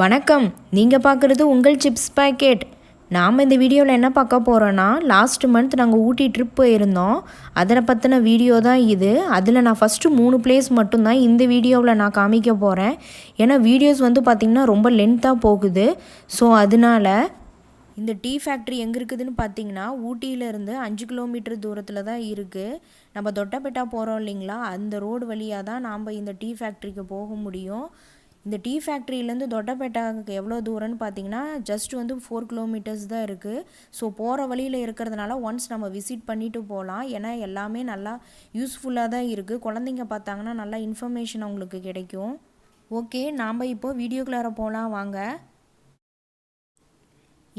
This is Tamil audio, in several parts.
வணக்கம். நீங்கள் பார்க்குறது உங்கள் சிப்ஸ் பாக்கெட். நாம் இந்த வீடியோவில் என்ன பார்க்க போகிறோன்னா, லாஸ்ட் மந்த் நாங்கள் ஊட்டி ட்ரிப் போயிருந்தோம். அதை பற்றின வீடியோ தான் இது. அதில் நான் ஃபஸ்ட்டு 3 பிளேஸ் மட்டும்தான் இந்த வீடியோவில் நான் காமிக்க போகிறேன். ஏன்னா வீடியோஸ் வந்து பார்த்திங்கன்னா ரொம்ப லென்த்தாக போகுது. ஸோ அதனால இந்த டீ ஃபேக்ட்ரி எங்கே இருக்குதுன்னு பார்த்தீங்கன்னா, ஊட்டியிலேருந்து 5 கிலோமீட்டர் தூரத்தில் தான் இருக்குது. நம்ம தொட்டபெட்டா போகிறோம் இல்லைங்களா, அந்த ரோடு வழியாக தான் நாம் இந்த டீ ஃபேக்ட்ரிக்கு போக முடியும். இந்த டீ ஃபேக்ட்ரியிலேருந்து தொட்டபெட்டாவுக்கு எவ்வளோ தூரம்னு பார்த்தீங்கன்னா, ஜஸ்ட் வந்து 4 கிலோமீட்டர்ஸ் தான் இருக்குது. ஸோ போகிற வழியில் இருக்கிறதுனால ஒன்ஸ் நம்ம விசிட் பண்ணிவிட்டு போகலாம். ஏன்னா எல்லாமே நல்லா யூஸ்ஃபுல்லாக தான் இருக்குது. குழந்தைங்க பார்த்தாங்கன்னா நல்லா இன்ஃபர்மேஷன் அவங்களுக்கு கிடைக்கும். ஓகே, நாம் இப்போது வீடியோக்குள்ளார போகலாம் வாங்க.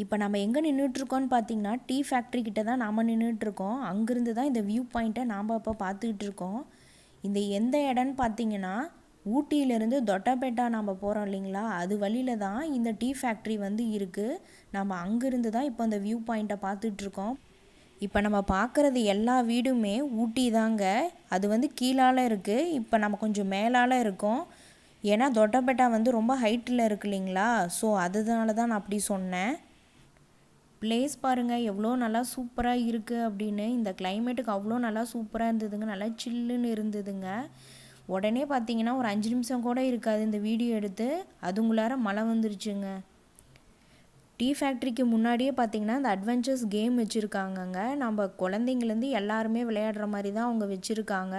இப்போ நம்ம எங்கே நின்றுட்டுருக்கோன்னு பார்த்தீங்கன்னா, டீ ஃபேக்ட்ரி கிட்ட தான் நாம் நின்றுட்டுருக்கோம். அங்கேருந்து தான் இந்த வியூ பாயிண்ட்டை நாம் இப்போ பார்த்துக்கிட்டு இருக்கோம். இந்த எந்த இடம்னு பார்த்தீங்கன்னா, ஊட்டியிலேருந்து தொட்டபெட்டா நம்ம போகிறோம் இல்லைங்களா, அது வழியில் தான் இந்த டீ ஃபேக்ட்ரி வந்து இருக்குது. நம்ம அங்கேருந்து தான் இப்போ அந்த வியூ பாயிண்ட்டை பார்த்துட்ருக்கோம். இப்போ நம்ம பார்க்குறது எல்லா வீடுமே ஊட்டி தாங்க. அது வந்து கீழால் இருக்குது. இப்போ நம்ம கொஞ்சம் மேலால் இருக்கோம். ஏன்னா தொட்டபெட்டா வந்து ரொம்ப ஹைட்டில் இருக்குது இல்லைங்களா, ஸோ அதனால தான் நான் அப்படி சொன்னேன். பிளேஸ் பாருங்கள் எவ்வளோ நல்லா சூப்பராக இருக்குது அப்படின்னு. இந்த கிளைமேட்டுக்கு அவ்வளோ நல்லா சூப்பராக இருந்ததுங்க. நல்லா சில்லுன்னு இருந்ததுங்க. உடனே பார்த்தீங்கன்னா ஒரு 5 நிமிஷம் கூட இருக்காது இந்த வீடியோ எடுத்து அதுங்குள்ளார மழை வந்துருச்சுங்க. டீ ஃபேக்ட்ரிக்கு முன்னாடியே பார்த்தீங்கன்னா இந்த அட்வென்ச்சர்ஸ் கேம் வச்சுருக்காங்கங்க. நம்ம குழந்தைங்கலேருந்து எல்லாருமே விளையாடுற மாதிரி தான் அவங்க வச்சுருக்காங்க.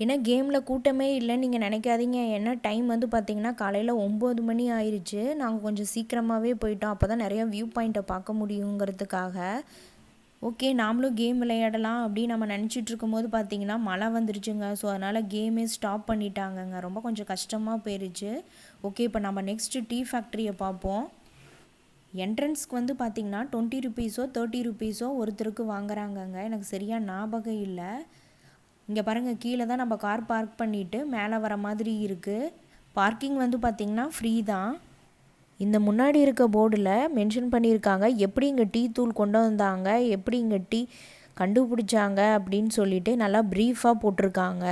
ஏன்னா கேமில் கூட்டமே இல்லைன்னு நீங்கள் நினைக்காதீங்க. ஏன்னா டைம் வந்து பார்த்திங்கன்னா காலையில் 9 மணி ஆயிடுச்சு. நாங்கள் கொஞ்சம் சீக்கிரமாகவே போயிட்டோம். அப்போ தான் நிறையா வியூ பாயிண்ட்டை பார்க்க முடியுங்கிறதுக்காக. ஓகே, நாமளும் கேம் விளையாடலாம் அப்படின்னு நம்ம நினச்சிட்டு இருக்கும்போது பார்த்திங்கன்னா மழை வந்துருச்சுங்க. ஸோ அதனால் கேமே ஸ்டாப் பண்ணிட்டாங்கங்க. ரொம்ப கொஞ்சம் கஷ்டமாக போயிடுச்சு. ஓகே, இப்போ நம்ம நெக்ஸ்ட்டு டீ ஃபேக்ட்ரியை பார்ப்போம். என்ட்ரன்ஸ்க்கு வந்து பார்த்திங்கன்னா 20 ருபீஸோ 30 ருபீஸோ ஒருத்தருக்கு வாங்குறாங்கங்க. எனக்கு சரியாக ஞாபகம் இல்லை. இங்கே பாருங்கள், கீழே தான் நம்ம கார் பார்க் பண்ணிவிட்டு மேலே வர மாதிரி இருக்குது. பார்க்கிங் வந்து பார்த்திங்கன்னா ஃப்ரீ தான். இந்த முன்னாடி இருக்க போர்டில் மென்ஷன் பண்ணியிருக்காங்க எப்படி இங்கே டீ தூள் கொண்டு வந்தாங்க, எப்படி இங்கே டீ கண்டுபிடிச்சாங்க அப்படின்னு சொல்லிட்டு நல்லா ப்ரீஃபாக போட்டிருக்காங்க.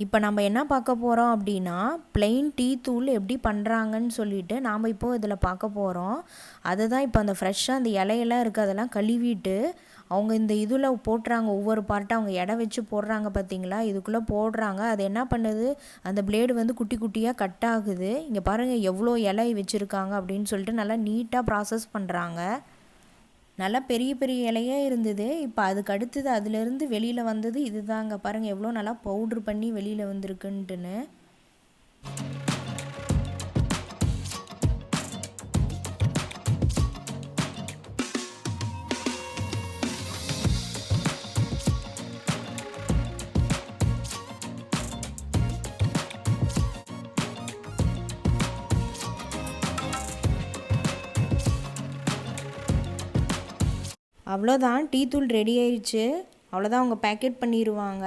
இப்போ நம்ம என்ன பார்க்க போகிறோம் அப்படின்னா, பிளெயின் டீ தூள் எப்படி பண்ணுறாங்கன்னு சொல்லிட்டு நாம் இப்போது இதில் பார்க்க போகிறோம். அதுதான் இப்போ அந்த ஃப்ரெஷ்ஷாக அந்த இலையெல்லாம் இருக்குது அதெல்லாம் கழுவிட்டு அவங்க இந்த இதில் போட்டுறாங்க. ஒவ்வொரு பார்ட்டாக அவங்க எடை வச்சு போடுறாங்க பார்த்தீங்களா, இதுக்குள்ளே போடுறாங்க. அது என்ன பண்ணுது, அந்த பிளேடு வந்து குட்டி குட்டியாக கட் ஆகுது. இங்கே பாருங்கள் எவ்வளோ இலை வச்சுருக்காங்க அப்படின்னு சொல்லிட்டு நல்லா நீட்டாக ப்ராசஸ் பண்ணுறாங்க. நல்லா பெரிய பெரிய இலையாக இருந்தது. இப்போ அதுக்கு அடுத்தது அதிலேருந்து வெளியில் வந்தது இது தாங்க. பாருங்கள் எவ்வளோ நல்லா பவுட்ரு பண்ணி வெளியில் வந்திருக்குன்ட்டுன்னு. அவ்வளோதான், டீ தூள் ரெடி ஆயிடுச்சு. அவ்வளோதான், அவங்க பேக்கெட் பண்ணிடுவாங்க.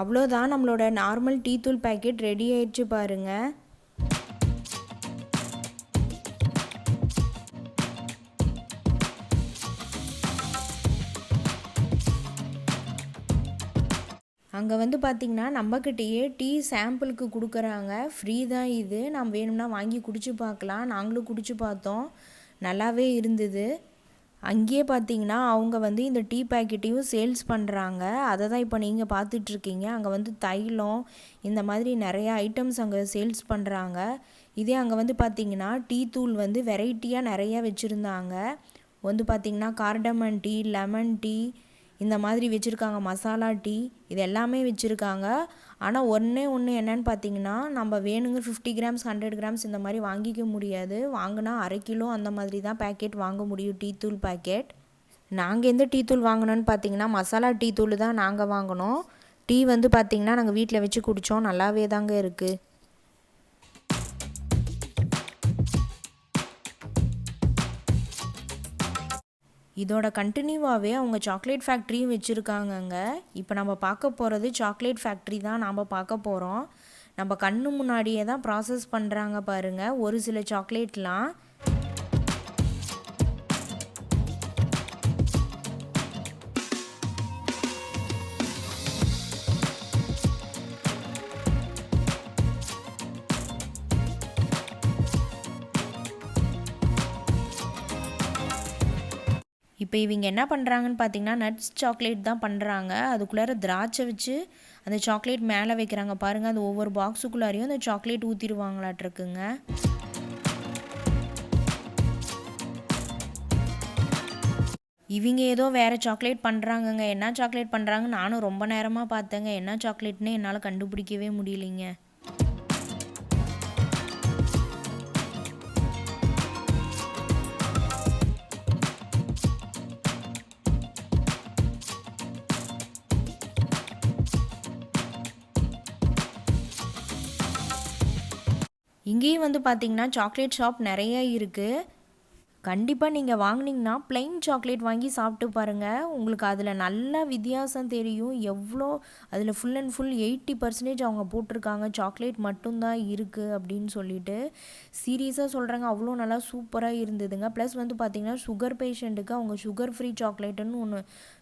அவ்வளோதான், நம்மளோட நார்மல் டீ தூள் பேக்கெட் ரெடி ஆயிடுச்சு பாருங்கள். அங்கே வந்து பார்த்திங்கன்னா நம்மக்கிட்டேயே டீ சாம்பிளுக்கு கொடுக்குறாங்க. ஃப்ரீ தான் இது. நம்ம வேணும்னா வாங்கி குடிச்சு பார்க்கலாம். நாங்களும் குடிச்சு பார்த்தோம், நல்லாவே இருந்தது. அங்கேயே பார்த்திங்கன்னா அவங்க வந்து இந்த டீ பேக்கெட்டையும் சேல்ஸ் பண்ணுறாங்க. அதை தான் இப்போ நீங்கள் பார்த்துட்ருக்கீங்க. அங்கே வந்து தைலம் இந்த மாதிரி நிறையா ஐட்டம்ஸ் அங்கே சேல்ஸ் பண்ணுறாங்க. இதே அங்கே வந்து பார்த்திங்கன்னா டீ தூள் வந்து வெரைட்டியாக நிறையா வச்சுருந்தாங்க. வந்து பார்த்திங்கன்னா கார்டமன் டீ, லெமன் டீ இந்த மாதிரி வச்சுருக்காங்க, மசாலா டீ இது எல்லாமே வச்சுருக்காங்க. ஆனால் ஒன்று என்னென்னு பார்த்தீங்கன்னா, நம்ம வேணுங்க 50 கிராம்ஸ் 100 கிராம்ஸ் இந்த மாதிரி வாங்கிக்க முடியாது. வாங்கினா 1/2 கிலோ அந்த மாதிரி தான் பேக்கெட் வாங்க முடியும், டீ தூள் பேக்கெட். நாங்கள் எந்த டீ தூள் வாங்கினோன்னு பார்த்தீங்கன்னா மசாலா டீ தூள் தான் நாங்கள் வாங்கினோம். டீ வந்து பார்த்திங்கன்னா நாங்கள் வீட்டில் வச்சு குடித்தோம், நல்லாவே தாங்க இருக்குது. இதோட கண்டினியூவாகவே அவங்க சாக்லேட் ஃபேக்ட்ரியும் வச்சுருக்காங்கங்க. இப்போ நம்ம பார்க்க போகிறது சாக்லேட் ஃபேக்ட்ரி தான் நாம் பார்க்க போகிறோம். நம்ம கண்ணு முன்னாடியே தான் ப்ராசஸ் பண்ணுறாங்க பாருங்கள் ஒரு சில சாக்லேட்லாம். இப்போ இவங்க என்ன பண்ணுறாங்கன்னு பார்த்தீங்கன்னா நட்ஸ் சாக்லேட் தான் பண்ணுறாங்க. அதுக்குள்ளார திராட்சை வச்சு அந்த சாக்லேட் மேலே வைக்கிறாங்க பாருங்கள். அது ஒவ்வொரு பாக்ஸுக்குள்ளாரையும் அந்த சாக்லேட் ஊற்றிடுவாங்களாட்டிருக்குங்க. இவங்க ஏதோ வேறு சாக்லேட் பண்ணுறாங்கங்க. என்ன சாக்லேட் பண்ணுறாங்க நானும் ரொம்ப நேரமாக பார்த்தேங்க. என்ன சாக்லேட்னு என்னால் கண்டுபிடிக்கவே முடியலைங்க. இங்கேயும் வந்து பார்த்திங்கன்னா சாக்லேட் ஷாப் நிறைய இருக்குது. கண்டிப்பாக நீங்கள் வாங்கினீங்கன்னா ப்ளைன் சாக்லேட் வாங்கி சாப்பிட்டு பாருங்கள். உங்களுக்கு அதில் நல்ல வித்தியாசம் தெரியும். எவ்வளோ அதில் ஃபுல் அண்ட் ஃபுல் 80% அவங்க போட்டிருக்காங்க சாக்லேட் மட்டும்தான் இருக்குது அப்படின்னு சொல்லிட்டு. சீரியஸாக சொல்கிறாங்க, அவ்வளோ நல்லா சூப்பராக இருந்ததுங்க. ப்ளஸ் வந்து பார்த்திங்கன்னா சுகர் பேஷண்ட்டுக்கு அவங்க சுகர் ஃப்ரீ சாக்லேட்டுன்னு ஒன்று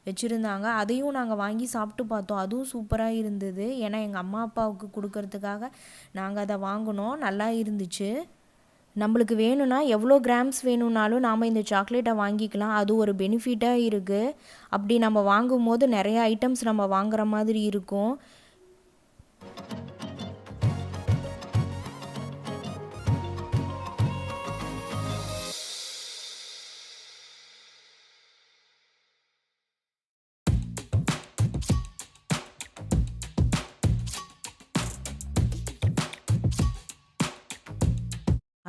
வச்சுருந்தாங்க. அதையும் நாங்கள் வாங்கி சாப்பிட்டு பார்த்தோம். அதுவும் சூப்பராக இருந்தது. ஏன்னா எங்கள் அம்மா அப்பாவுக்கு கொடுக்கறதுக்காக நாங்கள் அதை வாங்கினோம். நல்லா இருந்துச்சு. நம்மளுக்கு வேணும்னா எவ்வளோ கிராம்ஸ் வேணும்னாலும் நாம் இந்த சாக்லேட்டை வாங்கிக்கலாம். அது ஒரு பெனிஃபிட்டாக இருக்குது. அப்படி நம்ம வாங்கும்போது நிறைய ஐட்டம்ஸ் நம்ம வாங்குற மாதிரி இருக்கும்.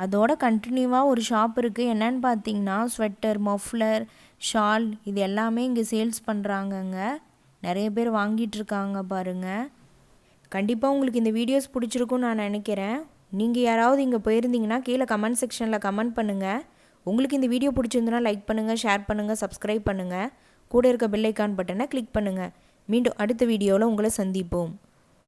அதோட கண்டினியூவாக ஒரு ஷாப் இருக்குது. என்னன்னு பார்த்தீங்கன்னா ஸ்வெட்டர், மஃப்ளர், ஷால் இது எல்லாமே இங்கே சேல்ஸ் பண்ணுறாங்கங்க. நிறைய பேர் வாங்கிட்டுருக்காங்க பாருங்கள். கண்டிப்பாக உங்களுக்கு இந்த வீடியோஸ் பிடிச்சிருக்குன்னு நான் நினைக்கிறேன். நீங்கள் யாராவது இங்கே போயிருந்தீங்கன்னா கீழே கமெண்ட் செக்ஷனில் கமெண்ட் பண்ணுங்கள். உங்களுக்கு இந்த வீடியோ பிடிச்சிருந்துன்னா லைக் பண்ணுங்கள், ஷேர் பண்ணுங்கள், சப்ஸ்கிரைப் பண்ணுங்கள். கூட இருக்க பெல் ஐக்கான் பட்டனை கிளிக் பண்ணுங்கள். மீண்டும் அடுத்த வீடியோவில் உங்களை சந்திப்போம்.